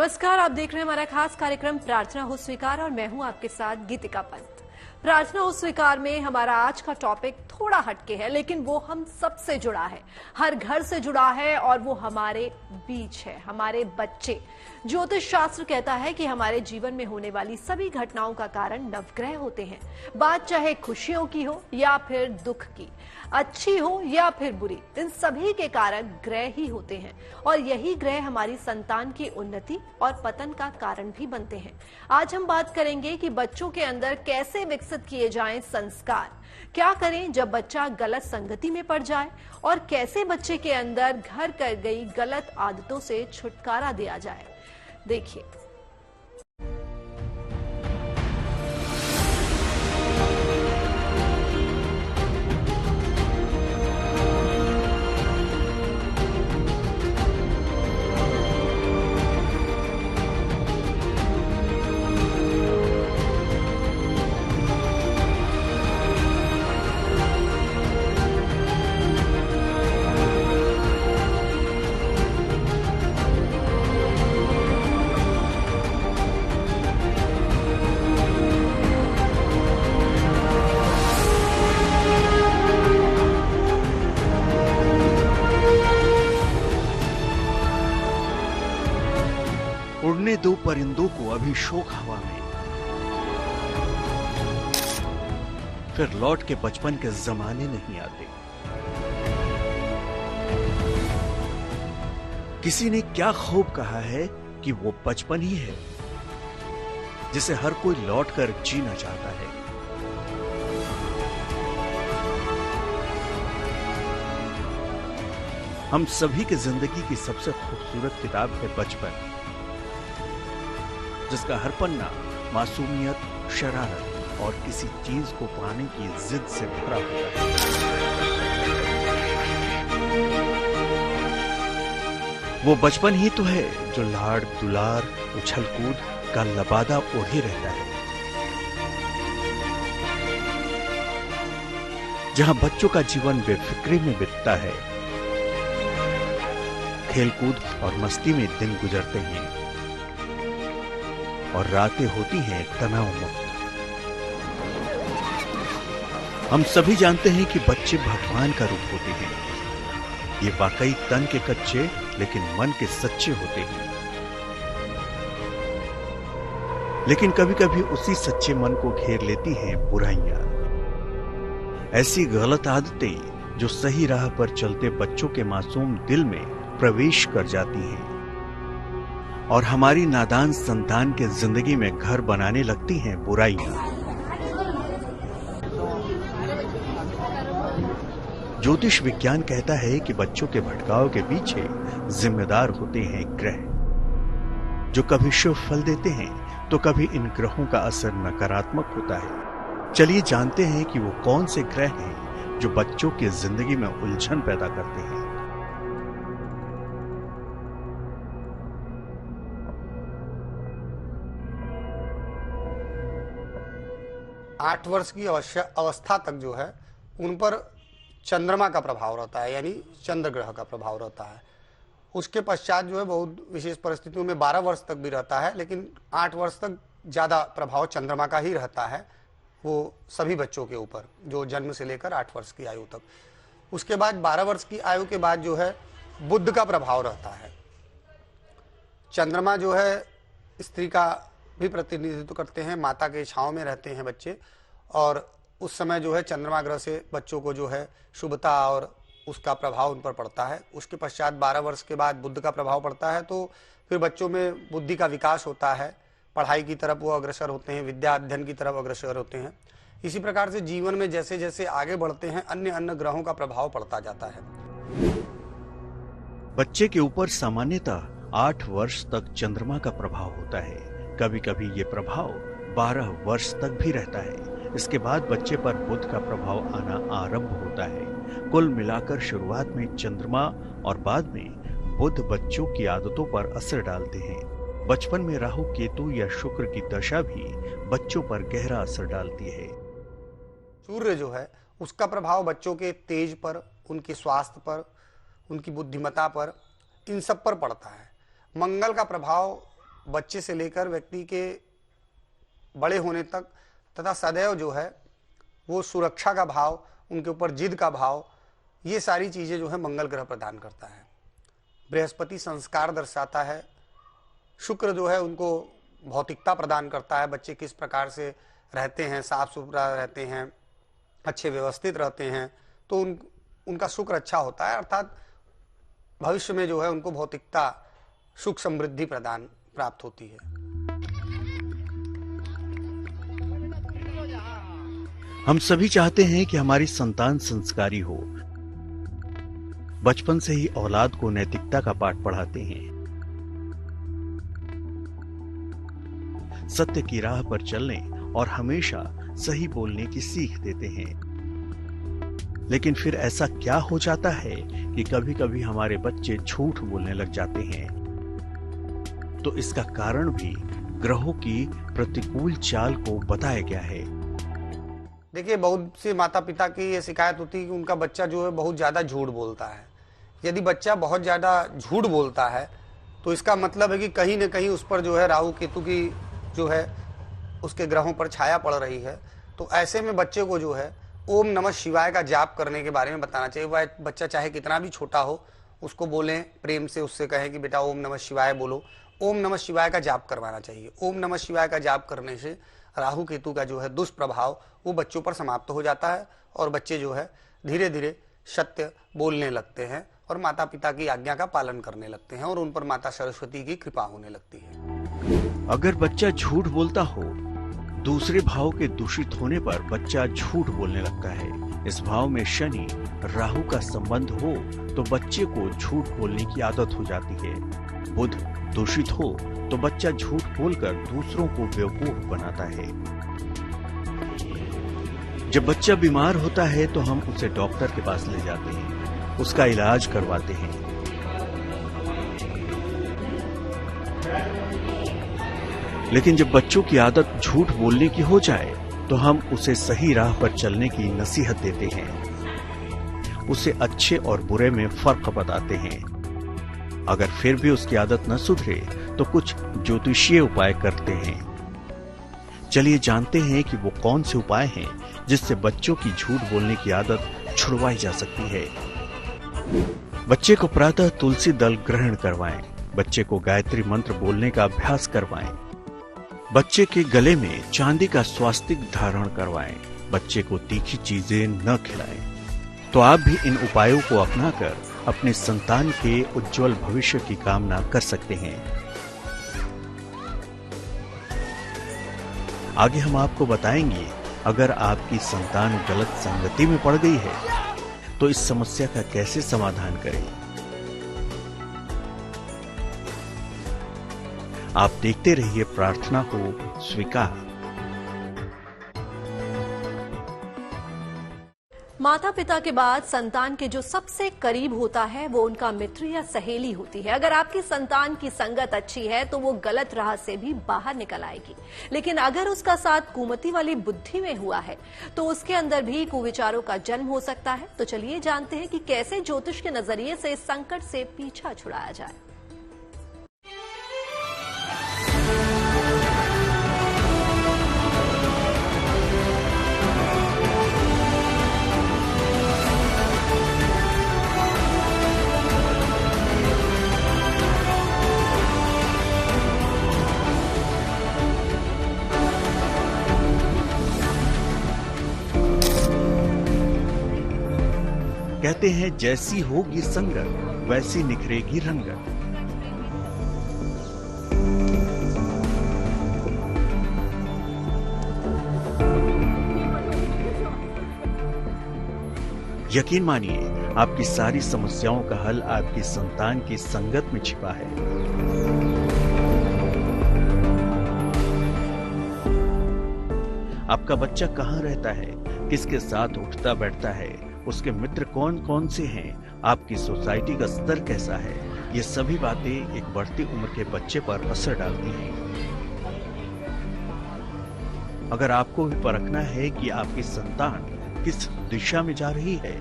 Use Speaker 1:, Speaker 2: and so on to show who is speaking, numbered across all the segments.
Speaker 1: नमस्कार, आप देख रहे हैं हमारा खास कार्यक्रम प्रार्थना हो स्वीकार और मैं हूं आपके साथ गीतिका पंत। प्रार्थना हो स्वीकार में हमारा आज का टॉपिक थोड़ा हटके है, लेकिन वो हम सबसे जुड़ा है, हर घर से जुड़ा है और वो हमारे बीच है, हमारे बच्चे। ज्योतिष शास्त्र कहता है कि हमारे जीवन में होने वाली सभी घटनाओं का कारण नवग्रह होते हैं। बात चाहे खुशियों की हो या फिर दुख की, अच्छी हो या फिर बुरी, इन सभी के कारण ग्रह ही होते हैं और यही ग्रह हमारी संतान की उन्नति और पतन का कारण भी बनते हैं। आज हम बात करेंगे कि बच्चों के अंदर कैसे विकसित किए जाएं संस्कार, क्या करें जब बच्चा गलत संगति में पड़ जाए और कैसे बच्चे के अंदर घर कर गई गलत आदतों से छुटकारा दिया जाए। देखिए,
Speaker 2: उड़ने दो परिंदों को अभी शोक हवा में, फिर लौट के बचपन के जमाने नहीं आते। किसी ने क्या खूब कहा है कि वो बचपन ही है जिसे हर कोई लौट कर जीना चाहता है। हम सभी की जिंदगी की सबसे खूबसूरत किताब है बचपन, जिसका हर पन्ना मासूमियत, शरारत और किसी चीज को पाने की जिद से भरा होता है। वो बचपन ही तो है जो लाड़ दुलार, उछल कूद का लबादा ओढ़े रहता है, जहां बच्चों का जीवन बेफिक्री में बीतता है, खेलकूद और मस्ती में दिन गुजरते हैं और रातें होती हैं तनाव मुक्त। हम सभी जानते हैं कि बच्चे भगवान का रूप होते हैं। ये वाकई तन के कच्चे लेकिन मन के सच्चे होते हैं। लेकिन कभी कभी उसी सच्चे मन को घेर लेती हैं बुराइयां, ऐसी गलत आदतें जो सही राह पर चलते बच्चों के मासूम दिल में प्रवेश कर जाती हैं और हमारी नादान संतान के जिंदगी में घर बनाने लगती हैं बुराइयां। ज्योतिष विज्ञान कहता है कि बच्चों के भटकाव के पीछे जिम्मेदार होते हैं ग्रह, जो कभी शुभ फल देते हैं तो कभी इन ग्रहों का असर नकारात्मक होता है। चलिए जानते हैं कि वो कौन से ग्रह हैं जो बच्चों की जिंदगी में उलझन पैदा करते हैं।
Speaker 3: 8 वर्ष की अवस्था तक जो है उन पर चंद्रमा का प्रभाव रहता है, यानी चंद्र ग्रह का प्रभाव रहता है। उसके पश्चात जो है बहुत विशेष परिस्थितियों में 12 वर्ष तक भी रहता है, लेकिन 8 वर्ष तक ज़्यादा प्रभाव चंद्रमा का ही रहता है, वो सभी बच्चों के ऊपर जो जन्म से लेकर 8 वर्ष की आयु तक। उसके बाद 12 वर्ष की आयु के बाद जो है बुध का प्रभाव रहता है। चंद्रमा जो है स्त्री का भी प्रतिनिधित्व करते हैं, माता के छांव में रहते हैं बच्चे, और उस समय जो है चंद्रमा ग्रह से बच्चों को जो है शुभता और उसका प्रभाव उन पर पड़ता है। उसके पश्चात 12 वर्ष के बाद बुध का प्रभाव पड़ता है, तो फिर बच्चों में बुद्धि का विकास होता है, पढ़ाई की तरफ वो अग्रसर होते हैं, विद्या अध्ययन की तरफ अग्रसर होते हैं। इसी प्रकार से जीवन में जैसे जैसे आगे बढ़ते हैं अन्य अन्य ग्रहों का प्रभाव पड़ता जाता है।
Speaker 2: बच्चे के ऊपर सामान्यतः 8 वर्ष तक चंद्रमा का प्रभाव होता है। कभी कभी ये प्रभाव 12 वर्ष तक भी रहता है। इसके बाद बच्चे पर बुध का प्रभाव आना आरंभ होता है। कुल मिलाकर शुरुआत में चंद्रमा और बाद में बुध बच्चों की आदतों पर असर डालते हैं। बचपन में राहु केतु या शुक्र की दशा भी बच्चों पर गहरा असर डालती है।
Speaker 3: सूर्य जो है उसका प्रभाव बच्चों के तेज पर, उनके स्वास्थ्य पर, उनकी बुद्धिमत्ता पर, इन सब पर पड़ता है। मंगल का प्रभाव बच्चे से लेकर व्यक्ति के बड़े होने तक तथा सदैव जो है वो सुरक्षा का भाव, उनके ऊपर जिद का भाव, ये सारी चीजें जो है मंगल ग्रह प्रदान करता है। बृहस्पति संस्कार दर्शाता है, शुक्र जो है उनको भौतिकता प्रदान करता है, बच्चे किस प्रकार से रहते हैं, साफ सुथरा रहते हैं, अच्छे व्यवस्थित रहते हैं, तो उनका शुक्र अच्छा होता है, अर्थात भविष्य में जो है उनको भौतिकता, सुख समृद्धि प्रदान प्राप्त होती है।
Speaker 2: हम सभी चाहते हैं कि हमारी संतान संस्कारी हो। बचपन से ही औलाद को नैतिकता का पाठ पढ़ाते हैं, सत्य की राह पर चलने और हमेशा सही बोलने की सीख देते हैं। लेकिन फिर ऐसा क्या हो जाता है कि कभी कभी हमारे बच्चे झूठ बोलने लग जाते हैं। तो इसका कारण भी ग्रहों की प्रतिकूल चाल को बताया गया है।
Speaker 3: देखिए, बहुत से माता पिता की ये शिकायत होती है कि उनका बच्चा जो है बहुत ज़्यादा झूठ बोलता है। यदि बच्चा बहुत ज़्यादा झूठ बोलता है तो इसका मतलब है कि कहीं न कहीं उस पर जो है राहु केतु की जो है उसके ग्रहों पर छाया पड़ रही है। तो ऐसे में बच्चे को जो है ओम नमः शिवाय का जाप करने के बारे में बताना चाहिए। वह बच्चा चाहे कितना भी छोटा हो, उसको बोलें, प्रेम से उससे कहें कि बेटा ओम नमः शिवाय बोलो, ओम नमः शिवाय का जाप करवाना चाहिए। ओम नमः शिवाय का जाप करने से राहु केतु का जो है दुष्प्रभाव वो बच्चों पर समाप्त हो जाता है और बच्चे जो है धीरे धीरे सत्य बोलने लगते हैं और माता पिता की आज्ञा का पालन करने लगते हैं और उन पर माता सरस्वती की कृपा होने लगती है।
Speaker 2: अगर बच्चा झूठ बोलता हो, दूसरे भाव के दूषित होने पर बच्चा झूठ बोलने लगता है। इस भाव में शनि राहु का संबंध हो तो बच्चे को झूठ बोलने की आदत हो जाती है। बुध दूषित हो तो बच्चा झूठ बोलकर दूसरों को बेवकूफ बनाता है। जब बच्चा बीमार होता है तो हम उसे डॉक्टर के पास ले जाते हैं, उसका इलाज करवाते हैं। लेकिन जब बच्चों की आदत झूठ बोलने की हो जाए तो हम उसे सही राह पर चलने की नसीहत देते हैं, उसे अच्छे और बुरे में फर्क बताते हैं। अगर फिर भी उसकी आदत न सुधरे तो कुछ ज्योतिषीय उपाय करते हैं। चलिए जानते हैं कि वो कौन से उपाय हैं जिससे बच्चों की झूठ बोलने की आदत छुड़वाई जा सकती है। बच्चे को प्रातः तुलसी दल ग्रहण करवाएं, बच्चे को गायत्री मंत्र बोलने का अभ्यास करवाएं, बच्चे के गले में चांदी का स्वास्तिक धारण करवाएं, बच्चे को तीखी चीजें न खिलाएं। तो आप भी इन उपायों को अपनाकर अपने संतान के उज्जवल भविष्य की कामना कर सकते हैं। आगे हम आपको बताएंगे, अगर आपकी संतान गलत संगति में पड़ गई है तो इस समस्या का कैसे समाधान करें। आप देखते रहिए प्रार्थना हो स्वीकार।
Speaker 1: माता पिता के बाद संतान के जो सबसे करीब होता है वो उनका मित्र या सहेली होती है। अगर आपकी संतान की संगत अच्छी है तो वो गलत राह से भी बाहर निकल आएगी, लेकिन अगर उसका साथ कुमति वाली बुद्धि में हुआ है तो उसके अंदर भी कुविचारों का जन्म हो सकता है। तो चलिए जानते हैं कि कैसे ज्योतिष के नजरिए से इस संकट से पीछा छुड़ाया जाए।
Speaker 2: कहते हैं जैसी होगी संगत वैसी निखरेगी रंगत। यकीन मानिए, आपकी सारी समस्याओं का हल आपकी संतान की संगत में छिपा है। आपका बच्चा कहाँ रहता है, किसके साथ उठता बैठता है, उसके मित्र कौन कौन से हैं, आपकी सोसाइटी का स्तर कैसा है, ये सभी बातें एक बढ़ती उम्र के बच्चे पर असर डालती हैं। अगर आपको भी परखना है कि आपकी संतान किस दिशा में जा रही है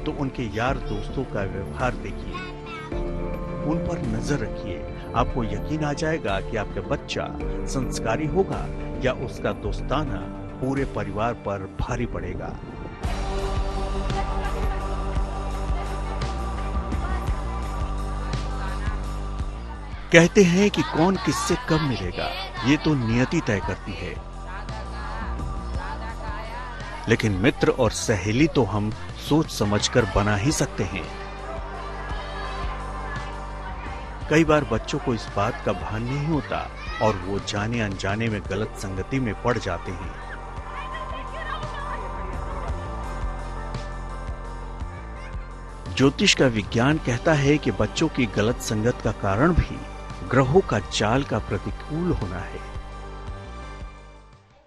Speaker 2: तो उनके यार दोस्तों का व्यवहार देखिए। उन पर नजर रखिए। आपको यकीन आ जाएगा कि आपका बच्चा संस्कारी होगा या उसका दोस्ताना पूरे परिवार पर भारी पड़ेगा। कहते हैं कि कौन किससे कब मिलेगा, ये तो नियति तय करती है, लेकिन मित्र और सहेली तो हम सोच समझकर बना ही सकते हैं। कई बार बच्चों को इस बात का भान नहीं होता और वो जाने अनजाने में गलत संगति में पड़ जाते हैं। ज्योतिष का विज्ञान कहता है कि बच्चों की गलत संगत का कारण भी ग्रहों का चाल का प्रतिकूल होना है।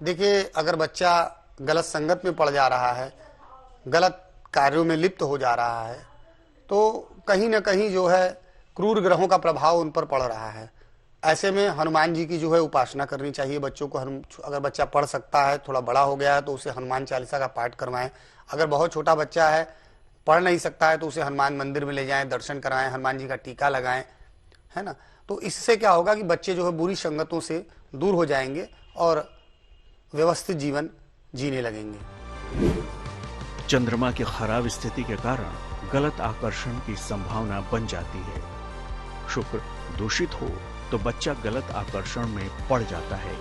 Speaker 3: देखिए, अगर बच्चा गलत संगत में पड़ जा रहा है, गलत कार्यों में लिप्त हो जा रहा है, तो कहीं ना कहीं जो है क्रूर ग्रहों का प्रभाव उन पर पड़ रहा है। ऐसे में हनुमान जी की जो है उपासना करनी चाहिए बच्चों को। अगर बच्चा पढ़ सकता है, थोड़ा बड़ा हो गया है, तो उसे हनुमान चालीसा का पाठ करवाएं। अगर बहुत छोटा बच्चा है, पढ़ नहीं सकता है, तो उसे हनुमान मंदिर में ले जाएं, दर्शन कराएं, हनुमान जी का टीका लगाएं, है ना। तो इससे क्या होगा कि बच्चे जो है बुरी संगतों से दूर हो जाएंगे और व्यवस्थित जीवन जीने लगेंगे।
Speaker 2: चंद्रमा की खराब स्थिति के कारण गलत आकर्षण की संभावना बन जाती है। शुक्र दूषित हो तो बच्चा गलत आकर्षण में पड़ जाता है।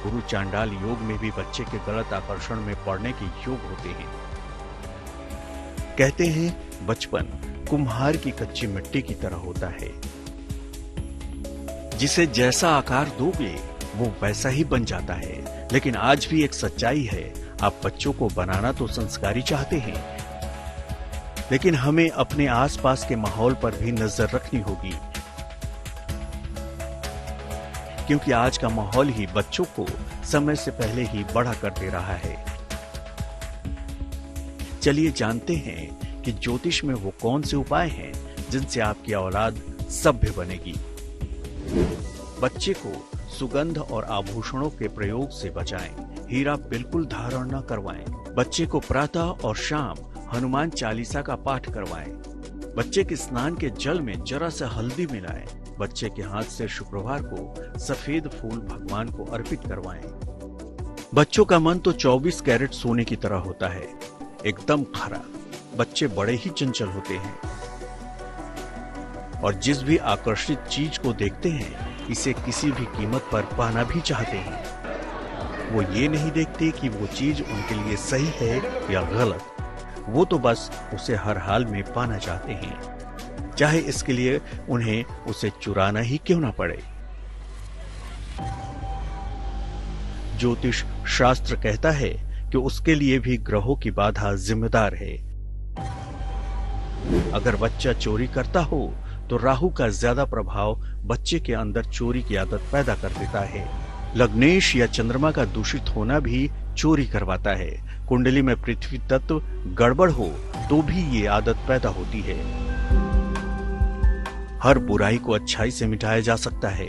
Speaker 2: गुरु चांडाल योग में भी बच्चे के गलत आकर्षण में पड़ने के योग होते हैं। कहते हैं बचपन कुम्हार की कच्ची मिट्टी की तरह होता है, जिसे जैसा आकार दोगे वो वैसा ही बन जाता है। लेकिन आज भी एक सच्चाई है, आप बच्चों को बनाना तो संस्कारी चाहते हैं, लेकिन हमें अपने आसपास के माहौल पर भी नजर रखनी होगी, क्योंकि आज का माहौल ही बच्चों को समय से पहले ही बड़ा कर दे रहा है। चलिए जानते हैं कि ज्योतिष में वो कौन से उपाय हैं जिनसे आपकी औलाद सभ्य बनेगी। बच्चे को सुगंध और आभूषणों के प्रयोग से बचाएं। हीरा बिल्कुल धारण न करवाएं। बच्चे को प्रातः और शाम हनुमान चालीसा का पाठ करवाएं। बच्चे के स्नान के जल में जरा सा हल्दी मिलाएं। बच्चे के हाथ से शुक्रवार को सफेद फूल भगवान को अर्पित करवाएं। बच्चों का मन तो 24 कैरेट सोने की तरह होता है, एकदम खरा। बच्चे बड़े ही चंचल होते हैं और जिस भी आकर्षित चीज को देखते हैं इसे किसी भी कीमत पर पाना भी चाहते हैं। वो ये नहीं देखते कि वो चीज उनके लिए सही है या गलत, वो तो बस उसे हर हाल में पाना चाहते हैं, चाहे इसके लिए उन्हें उसे चुराना ही क्यों ना पड़े। ज्योतिष शास्त्र कहता है कि उसके लिए भी ग्रहों की बाधा जिम्मेदार है। अगर बच्चा चोरी करता हो तो राहु का ज्यादा प्रभाव बच्चे के अंदर चोरी की आदत पैदा कर देता है। लग्नेश या चंद्रमा का दूषित होना भी चोरी करवाता है। कुंडली में पृथ्वी तत्व गड़बड़ हो तो भी ये आदत पैदा होती है। हर बुराई को अच्छाई से मिटाया जा सकता है।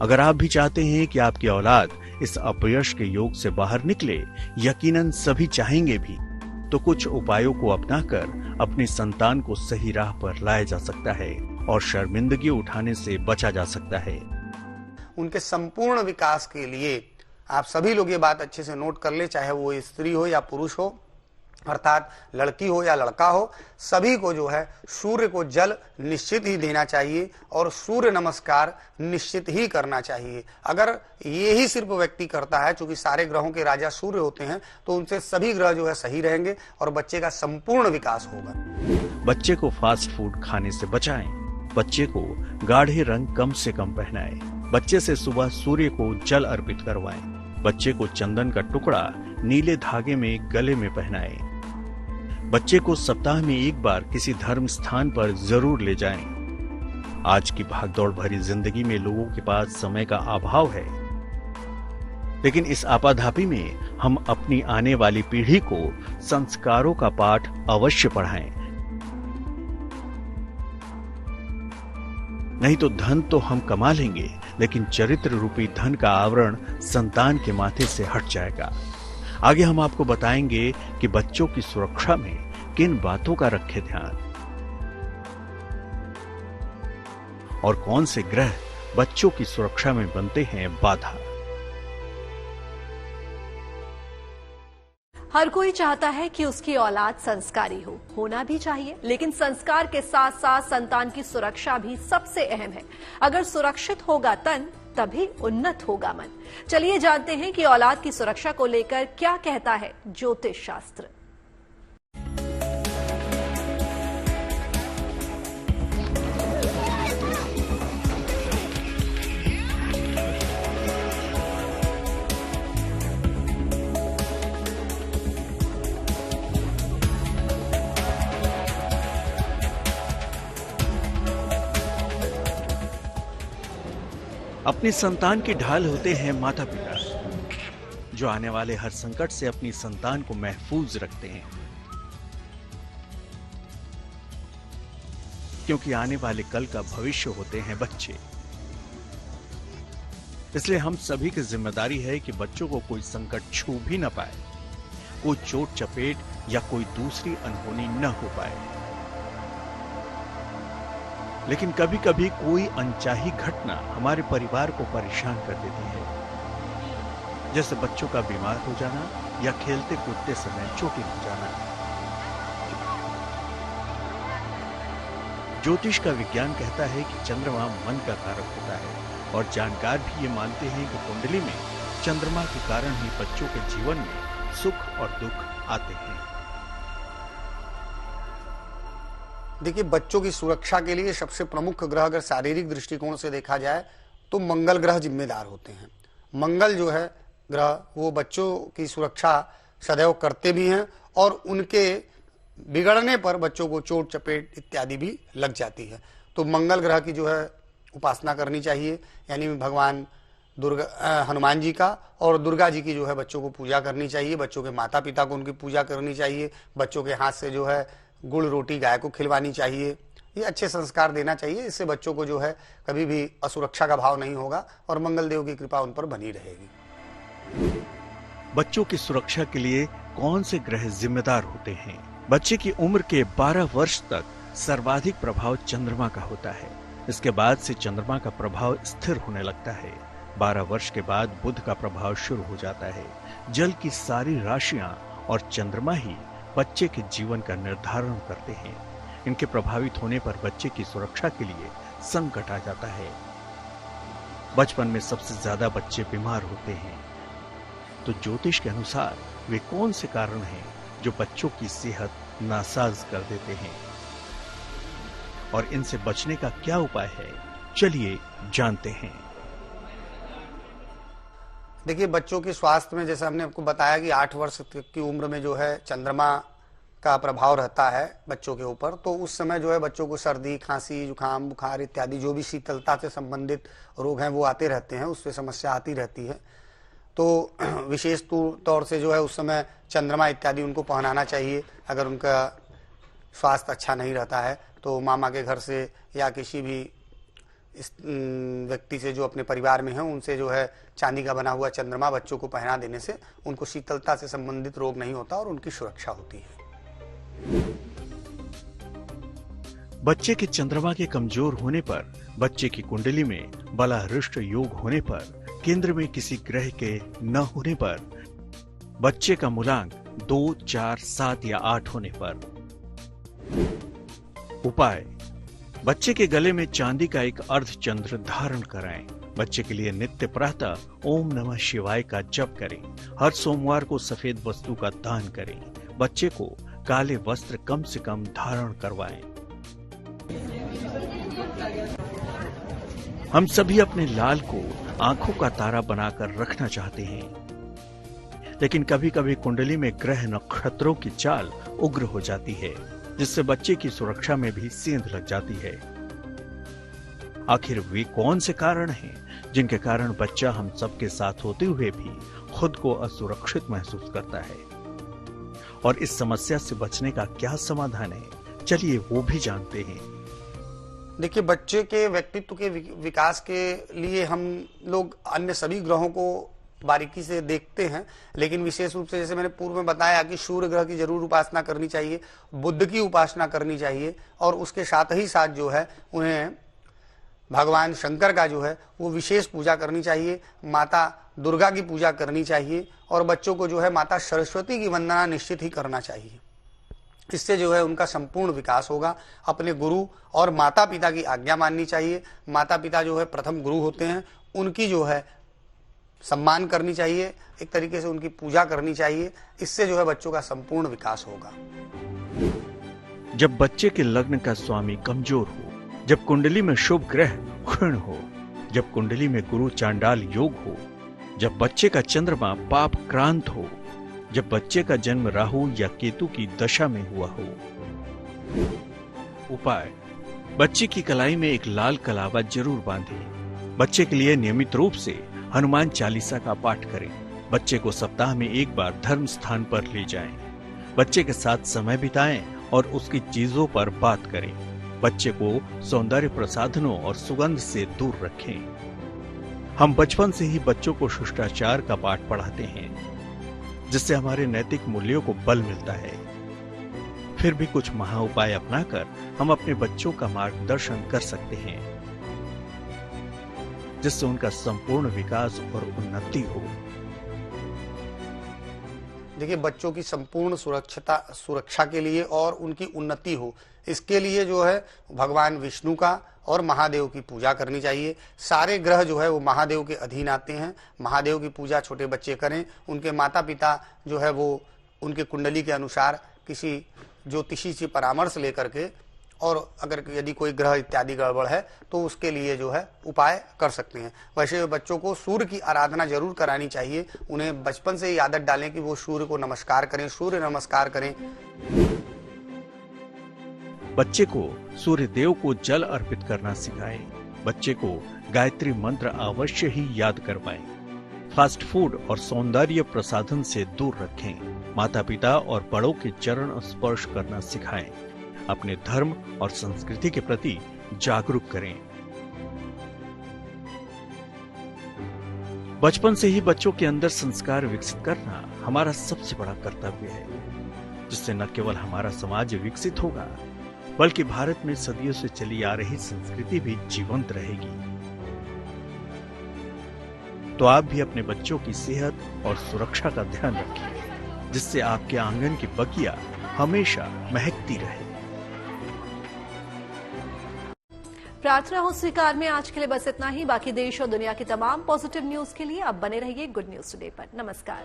Speaker 2: अगर आप भी चाहते हैं कि आपकी औलाद इस अपयश के योग से बाहर निकले, यकीनन सभी चाहेंगे भी, तो कुछ उपायों को अपनाकर अपनी संतान को सही राह पर लाया जा सकता है और शर्मिंदगी उठाने से बचा जा सकता है।
Speaker 3: उनके संपूर्ण विकास के लिए आप सभी लोग ये बात अच्छे से नोट कर ले, चाहे वो स्त्री हो या पुरुष हो, अर्थात लड़की हो या लड़का हो, सभी को जो है सूर्य को जल निश्चित ही देना चाहिए और सूर्य नमस्कार निश्चित ही करना चाहिए। अगर ये ही सिर्फ व्यक्ति करता है, चूंकि सारे ग्रहों के राजा सूर्य होते हैं, तो उनसे सभी ग्रह जो है सही रहेंगे और बच्चे का संपूर्ण विकास होगा।
Speaker 2: बच्चे को फास्ट फूड खाने से बचाएं। बच्चे को गाढ़े रंग कम से कम पहनाएं। बच्चे से सुबह सूर्य को जल अर्पित करवाएं। बच्चे को चंदन का टुकड़ा नीले धागे में गले में पहनाएं। बच्चे को सप्ताह में एक बार किसी धर्म स्थान पर जरूर ले जाएं। आज की भागदौड़ भरी जिंदगी में लोगों के पास समय का अभाव है, लेकिन इस आपाधापी में हम अपनी आने वाली पीढ़ी को संस्कारों का पाठ अवश्य पढ़ाएं। नहीं तो धन तो हम कमा लेंगे, लेकिन चरित्र रूपी धन का आवरण संतान के माथे से हट जाएगा। आगे हम आपको बताएंगे कि बच्चों की सुरक्षा में किन बातों का रखें ध्यान। और कौन से ग्रह बच्चों की सुरक्षा में बनते हैं बाधा।
Speaker 1: हर कोई चाहता है कि उसकी औलाद संस्कारी हो, होना भी चाहिए, लेकिन संस्कार के साथ साथ संतान की सुरक्षा भी सबसे अहम है। अगर सुरक्षित होगा तन, तभी उन्नत होगा मन। चलिए जानते हैं कि औलाद की सुरक्षा को लेकर क्या कहता है ज्योतिष शास्त्र।
Speaker 2: अपनी संतान की ढाल होते हैं माता पिता, जो आने वाले हर संकट से अपनी संतान को महफूज रखते हैं, क्योंकि आने वाले कल का भविष्य होते हैं बच्चे। इसलिए हम सभी की जिम्मेदारी है कि बच्चों को कोई संकट छू भी न पाए, कोई चोट चपेट या कोई दूसरी अनहोनी न हो पाए। लेकिन कभी कभी कोई अनचाही घटना हमारे परिवार को परेशान कर देती है, जैसे बच्चों का बीमार हो जाना या खेलते कूदते समय चोटिल हो जाना। ज्योतिष का विज्ञान कहता है कि चंद्रमा मन का कारक होता है, और जानकार भी ये मानते हैं कि कुंडली में चंद्रमा के कारण ही बच्चों के जीवन में सुख और दुख आते हैं।
Speaker 3: देखिए, बच्चों की सुरक्षा के लिए सबसे प्रमुख ग्रह अगर शारीरिक दृष्टिकोण से देखा जाए तो मंगल ग्रह जिम्मेदार होते हैं। मंगल जो है ग्रह, वो बच्चों की सुरक्षा सदैव करते भी हैं, और उनके बिगड़ने पर बच्चों को चोट चपेट इत्यादि भी लग जाती है। तो मंगल ग्रह की जो है उपासना करनी चाहिए, यानी भगवान हनुमान जी का और दुर्गा जी की जो है बच्चों को पूजा करनी चाहिए। बच्चों के माता पिता को उनकी पूजा करनी चाहिए। बच्चों के हाथ से जो है गुड़ रोटी गाय को खिलवानी चाहिए। ये अच्छे संस्कार देना चाहिए। इससे बच्चों को जो है कभी भी असुरक्षा का भाव नहीं होगा और मंगल देव की कृपा उन पर बनी रहेगी।
Speaker 2: बच्चों की सुरक्षा के लिए कौन से ग्रह जिम्मेदार होते हैं? बच्चे की उम्र के 12 वर्ष तक सर्वाधिक प्रभाव चंद्रमा का होता है। इसके बाद से चंद्रमा का प्रभाव स्थिर होने लगता है। 12 वर्ष के बाद बुध का प्रभाव शुरू हो जाता है। जल की सारी राशियां और चंद्रमा ही बच्चे के जीवन का निर्धारण करते हैं। इनके प्रभावित होने पर बच्चे की सुरक्षा के लिए संकट आ जाता है। बचपन में सबसे ज्यादा बच्चे बीमार होते हैं। तो ज्योतिष के अनुसार वे कौन से कारण हैं जो बच्चों की सेहत नासाज कर देते हैं, और इनसे बचने का क्या उपाय है? चलिए जानते हैं।
Speaker 3: देखिए, बच्चों के स्वास्थ्य में जैसे हमने आपको बताया कि 8 वर्ष की उम्र में जो है चंद्रमा का प्रभाव रहता है बच्चों के ऊपर, तो उस समय जो है बच्चों को सर्दी, खांसी, जुकाम, बुखार इत्यादि जो भी शीतलता से संबंधित रोग हैं वो आते रहते हैं, उससे समस्या आती रहती है। तो विशेष तौर से जो है उस समय चंद्रमा इत्यादि उनको पहनाना चाहिए। अगर उनका स्वास्थ्य अच्छा नहीं रहता है तो मामा के घर से या किसी भी इस व्यक्ति से जो अपने परिवार में है उनसे जो है चांदी का बना हुआ चंद्रमा बच्चों को पहना देने से उनको शीतलता से संबंधित रोग नहीं होता और उनकी सुरक्षा होती है।
Speaker 2: बच्चे के चंद्रमा के कमजोर होने पर, बच्चे की कुंडली में बलाहृष्ट योग होने पर, केंद्र में किसी ग्रह के न होने पर, बच्चे का मूलांक 2, 4, 7 या 8 होने पर। उपाय: बच्चे के गले में चांदी का एक अर्धचंद्र धारण कराएं। बच्चे के लिए नित्य प्रातः ओम नमः शिवाय का जप करें। हर सोमवार को सफेद वस्तु का दान करें। बच्चे को काले वस्त्र कम से कम धारण करवाएं। हम सभी अपने लाल को आंखों का तारा बनाकर रखना चाहते हैं, लेकिन कभी कभी कुंडली में ग्रह नक्षत्रों की चाल उग्र हो जाती है, जिससे बच्चे की सुरक्षा में भी सेंध लग जाती है। आखिर वे कौन से कारण हैं जिनके कारण बच्चा हम सबके साथ होते हुए भी खुद को असुरक्षित महसूस करता है, और इस समस्या से बचने का क्या समाधान है? चलिए वो भी जानते हैं।
Speaker 3: देखिए, बच्चे के व्यक्तित्व के विकास के लिए हम लोग अन्य सभी ग्रहों को बारीकी से देखते हैं, लेकिन विशेष रूप से जैसे मैंने पूर्व में बताया कि सूर्य ग्रह की जरूर उपासना करनी चाहिए, बुध की उपासना करनी चाहिए, और उसके साथ ही साथ जो है उन्हें भगवान शंकर का जो है वो विशेष पूजा करनी चाहिए, माता दुर्गा की पूजा करनी चाहिए और बच्चों को जो है माता सरस्वती की वंदना निश्चित ही करना चाहिए। इससे जो है उनका संपूर्ण विकास होगा। अपने गुरु और माता पिता की आज्ञा माननी चाहिए। माता पिता जो है प्रथम गुरु होते हैं, उनकी जो है सम्मान करनी चाहिए, एक तरीके से उनकी पूजा करनी चाहिए। इससे जो है बच्चों का संपूर्ण विकास होगा।
Speaker 2: जब बच्चे के लग्न का स्वामी कमजोर हो, जब कुंडली में शुभ ग्रह क्षीण हो, जब कुंडली में गुरु चांडाल योग हो, जब बच्चे का चंद्रमा पाप क्रांत हो, जब बच्चे का जन्म राहु या केतु की दशा में हुआ हो। उपाय: बच्चे की कलाई में एक लाल कलावा जरूर बांधें। बच्चे के लिए नियमित रूप से हनुमान चालीसा का पाठ करें। बच्चे को सप्ताह में एक बार धर्म स्थान पर ले जाएं। बच्चे के साथ समय बिताएं और उसकी चीजों पर बात करें। बच्चे को सौंदर्य प्रसाधनों और सुगंध से दूर रखें। हम बचपन से ही बच्चों को शिष्टाचार का पाठ पढ़ाते हैं, जिससे हमारे नैतिक मूल्यों को बल मिलता है। फिर भी कुछ महा उपाय अपनाकर हम अपने बच्चों का मार्गदर्शन कर सकते हैं, जिससे उनका संपूर्ण विकास और उन्नति हो।
Speaker 3: देखिए, बच्चों की संपूर्ण सुरक्षा के लिए और उनकी उन्नति हो, इसके लिए जो है भगवान विष्णु का और महादेव की पूजा करनी चाहिए। सारे ग्रह जो है वो महादेव के अधीन आते हैं। महादेव की पूजा छोटे बच्चे करें। उनके माता पिता जो है वो उनके कुंडली के अनुसार किसी ज्योतिषी से परामर्श लेकर के, और अगर यदि कोई ग्रह इत्यादि गड़बड़ है तो उसके लिए जो है उपाय कर सकते हैं। वैसे बच्चों को सूर्य की आराधना जरूर करानी चाहिए। उन्हें बचपन से ही आदत डालें कि वो सूर्य को नमस्कार करें, सूर्य नमस्कार करें।
Speaker 2: बच्चे को सूर्य देव को जल अर्पित करना सिखाएं। बच्चे को गायत्री मंत्र अवश्य ही याद करवाएं। फास्ट फूड और सौंदर्य प्रसाधन से दूर रखें। माता पिता और बड़ों के चरण स्पर्श करना सिखाएं। अपने धर्म और संस्कृति के प्रति जागरूक करें। बचपन से ही बच्चों के अंदर संस्कार विकसित करना हमारा सबसे बड़ा कर्तव्य है, जिससे न केवल हमारा समाज विकसित होगा, बल्कि भारत में सदियों से चली आ रही संस्कृति भी जीवंत रहेगी। तो आप भी अपने बच्चों की सेहत और सुरक्षा का ध्यान रखिए, जिससे आपके आंगन की बगिया हमेशा महकती रहे।
Speaker 1: प्रार्थना हो स्वीकार में आज के लिए बस इतना ही। बाकी देश और दुनिया की तमाम पॉजिटिव न्यूज के लिए आप बने रहिए गुड न्यूज टुडे पर। नमस्कार।